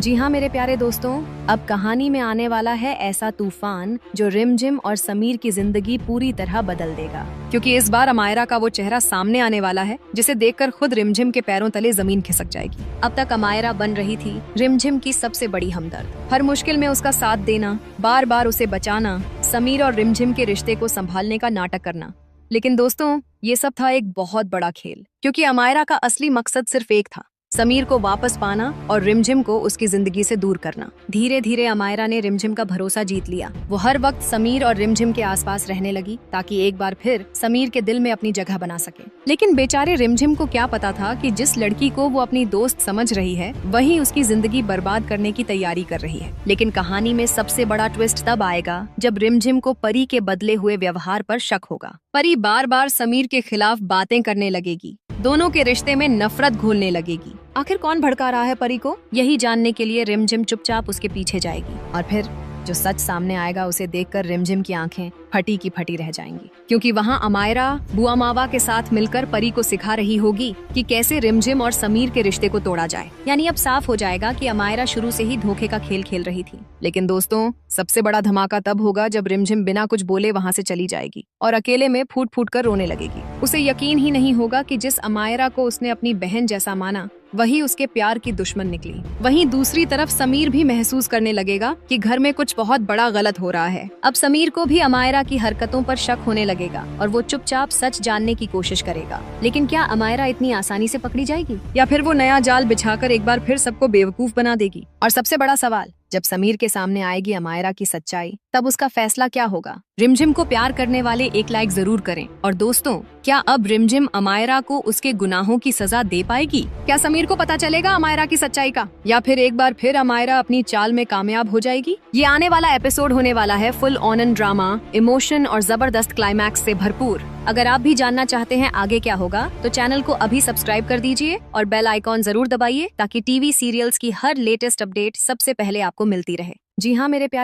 जी हाँ मेरे प्यारे दोस्तों, अब कहानी में आने वाला है ऐसा तूफान जो रिमझिम और समीर की जिंदगी पूरी तरह बदल देगा। क्योंकि इस बार अमायरा का वो चेहरा सामने आने वाला है जिसे देखकर खुद रिमझिम के पैरों तले जमीन खिसक जाएगी। अब तक अमायरा बन रही थी रिमझिम की सबसे बड़ी हमदर्द, हर मुश्किल में उसका साथ देना, बार बार उसे बचाना, समीर और रिमझिम के रिश्ते को संभालने का नाटक करना। लेकिन दोस्तों, ये सब था एक बहुत बड़ा खेल, क्योंकि अमायरा का असली मकसद सिर्फ एक था, समीर को वापस पाना और रिमझिम को उसकी जिंदगी से दूर करना। धीरे धीरे अमायरा ने रिमझिम का भरोसा जीत लिया। वो हर वक्त समीर और रिमझिम के आसपास रहने लगी ताकि एक बार फिर समीर के दिल में अपनी जगह बना सके। लेकिन बेचारे रिमझिम को क्या पता था कि जिस लड़की को वो अपनी दोस्त समझ रही है वही उसकी जिंदगी बर्बाद करने की तैयारी कर रही है। लेकिन कहानी में सबसे बड़ा ट्विस्ट तब आएगा जब रिमझिम को परी के बदले हुए व्यवहार पर शक होगा। परी बार बार समीर के खिलाफ बातें करने लगेगी, दोनों के रिश्ते में नफरत घोलने लगेगी। आखिर कौन भड़का रहा है परी को, यही जानने के लिए रिमझिम चुपचाप उसके पीछे जाएगी। और फिर जो सच सामने आएगा उसे देखकर रिमझिम की आंखें फटी की फटी रह जाएंगी, क्योंकि वहाँ अमायरा बुआ मावा के साथ मिलकर परी को सिखा रही होगी कि कैसे रिमझिम और समीर के रिश्ते को तोड़ा जाए। यानी अब साफ हो जाएगा कि अमायरा शुरू से ही धोखे का खेल खेल रही थी। लेकिन दोस्तों, सबसे बड़ा धमाका तब होगा जब रिमझिम बिना कुछ बोले वहाँ से चली जाएगी और अकेले में फूट फूट कर रोने लगेगी। उसे यकीन ही नहीं होगा कि जिस अमायरा को उसने अपनी बहन जैसा माना वही उसके प्यार की दुश्मन निकली। वहीं दूसरी तरफ समीर भी महसूस करने लगेगा कि घर में कुछ बहुत बड़ा गलत हो रहा है। अब समीर को भी अमायरा की हरकतों पर शक होने लगेगा और वो चुपचाप सच जानने की कोशिश करेगा। लेकिन क्या अमायरा इतनी आसानी से पकड़ी जाएगी, या फिर वो नया जाल बिछाकर एक बार फिर सबको बेवकूफ बना देगी? और सबसे बड़ा सवाल, जब समीर के सामने आएगी अमायरा की सच्चाई, तब उसका फैसला क्या होगा? रिमझिम को प्यार करने वाले एक लाइक जरूर करें। और दोस्तों, क्या अब रिमझिम अमायरा को उसके गुनाहों की सजा दे पाएगी? क्या समीर को पता चलेगा अमायरा की सच्चाई का, या फिर एक बार फिर अमायरा अपनी चाल में कामयाब हो जाएगी? ये आने वाला एपिसोड होने वाला है full on an drama, emotion और जबरदस्त क्लाइमैक्स से भरपूर। अगर आप भी जानना चाहते हैं आगे क्या होगा तो चैनल को अभी सब्सक्राइब कर दीजिए और बेल आइकॉन जरूर दबाइए ताकि टीवी सीरियल्स की हर लेटेस्ट अपडेट सबसे पहले आपको मिलती रहे। जी हाँ मेरे प्यारे